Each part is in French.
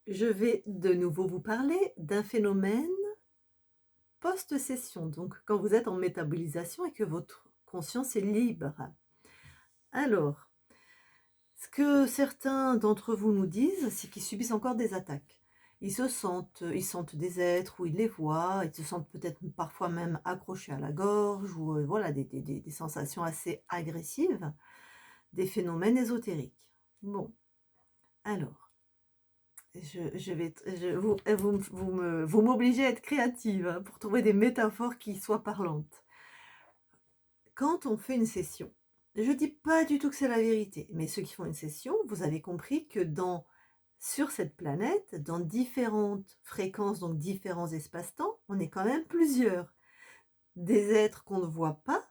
Je vais de nouveau vous parler d'un phénomène post-session, donc quand vous êtes en métabolisation et que votre conscience est libre. Alors, ce que certains d'entre vous nous disent, c'est qu'ils subissent encore des attaques. Ils sentent des êtres ou ils les voient, ils se sentent peut-être parfois même accrochés à la gorge ou voilà des sensations assez agressives, des phénomènes ésotériques. Bon, alors. Je vais t je vous vous m'obligez à être créative, hein, pour trouver des métaphores qui soient parlantes. Quand on fait une session, je dis pas du tout que c'est la vérité, mais ceux qui font une session, vous avez compris que sur cette planète, dans différentes fréquences, donc différents espaces-temps, on est quand même plusieurs. Des êtres qu'on ne voit pas,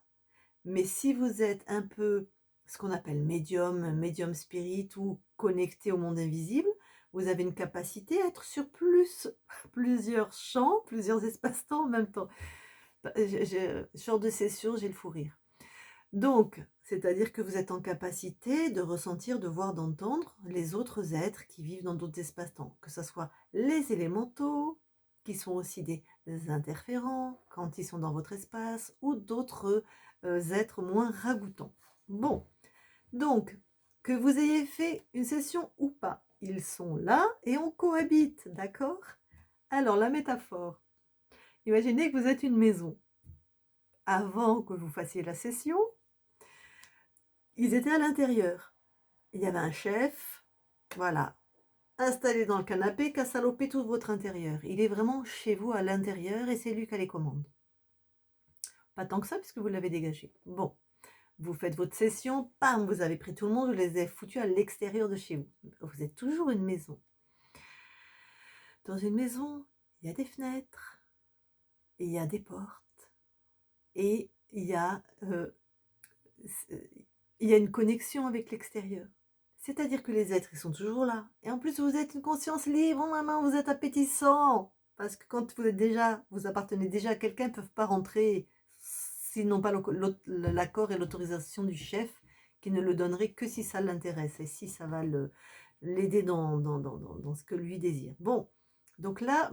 mais si vous êtes un peu ce qu'on appelle médium spirit ou connecté au monde invisible, vous avez une capacité à être sur plusieurs champs, plusieurs espaces-temps en même temps. Bah, ce genre de session, j'ai le fou rire. Donc, c'est-à-dire que vous êtes en capacité de ressentir, de voir, d'entendre les autres êtres qui vivent dans d'autres espaces-temps, que ce soit les élémentaux, qui sont aussi des interférents quand ils sont dans votre espace, ou d'autres êtres moins ragoûtants. Bon, donc, que vous ayez fait une session ou pas, ils sont là et on cohabite, d'accord? Alors, la métaphore. Imaginez que vous êtes une maison. Avant que vous fassiez la session, ils étaient à l'intérieur. Il y avait un chef, voilà, installé dans le canapé, qui a salopé tout votre intérieur. Il est vraiment chez vous à l'intérieur et c'est lui qui a les commandes. Pas tant que ça, puisque vous l'avez dégagé. Bon, vous faites votre session, bam, vous avez pris tout le monde, vous les avez foutus à l'extérieur de chez vous. Vous êtes toujours une maison. Dans une maison, il y a des fenêtres, il y a des portes, et il y a une connexion avec l'extérieur. C'est-à-dire que les êtres, ils sont toujours là. Et en plus, vous êtes une conscience libre, oh maman, vous êtes appétissant. Parce que quand vous appartenez déjà à quelqu'un, ils ne peuvent pas rentrer s'ils n'ont pas l'accord et l'autorisation du chef, qui ne le donnerait que si ça l'intéresse et si ça va l'aider dans ce que lui désire. Bon, donc là,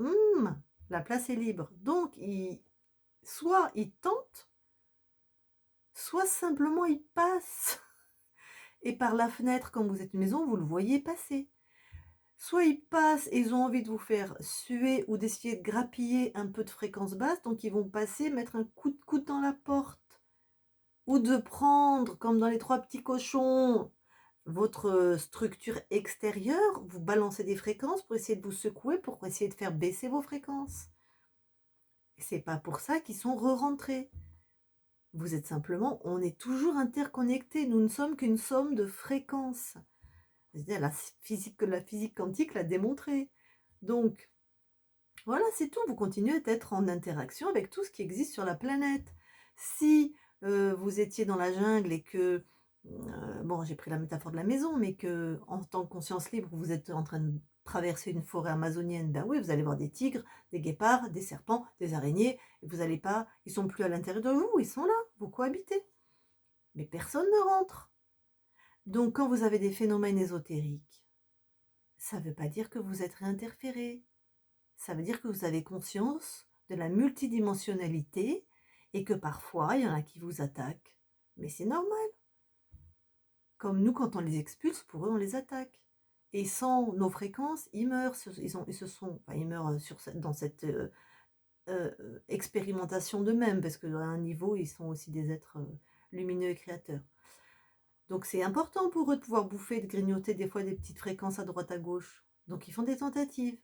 la place est libre. Donc, soit il tente, soit simplement il passe. Et par la fenêtre, quand vous êtes une maison, vous le voyez passer. Soit ils passent et ils ont envie de vous faire suer ou d'essayer de grappiller un peu de fréquence basse, donc ils vont passer, mettre un coup de coude dans la porte. Ou de prendre, comme dans les trois petits cochons, votre structure extérieure, vous balancez des fréquences pour essayer de vous secouer, pour essayer de faire baisser vos fréquences. Et c'est pas pour ça qu'ils sont re-rentrés. Vous êtes simplement, on est toujours interconnectés, nous ne sommes qu'une somme de fréquences. C'est-à-dire la physique quantique l'a démontré. Donc, voilà, c'est tout. Vous continuez à être en interaction avec tout ce qui existe sur la planète. Si vous étiez dans la jungle et que, bon, j'ai pris la métaphore de la maison, mais que en tant que conscience libre, vous êtes en train de traverser une forêt amazonienne, ben oui, vous allez voir des tigres, des guépards, des serpents, des araignées. Et vous allez pas, ils sont plus à l'intérieur de vous, ils sont là, vous cohabitez. Mais personne ne rentre. Donc, quand vous avez des phénomènes ésotériques, ça ne veut pas dire que vous êtes réinterféré. Ça veut dire que vous avez conscience de la multidimensionnalité et que parfois, il y en a qui vous attaquent. Mais c'est normal. Comme nous, quand on les expulse, pour eux, on les attaque. Et sans nos fréquences, ils meurent. Ils meurent dans cette expérimentation d'eux-mêmes, parce qu'à un niveau, ils sont aussi des êtres lumineux et créateurs. Donc c'est important pour eux de pouvoir bouffer, de grignoter des fois des petites fréquences à droite à gauche. Donc ils font des tentatives.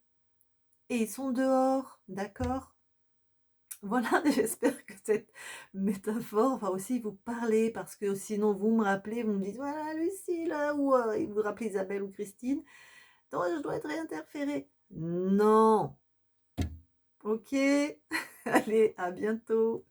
Et ils sont dehors, d'accord? Voilà, j'espère que cette métaphore va aussi vous parler, parce que sinon vous me rappelez, vous me dites: «Voilà Lucie là» ou vous rappelez Isabelle ou Christine: «Non, je dois être réinterférée». Non! OK? Allez, à bientôt.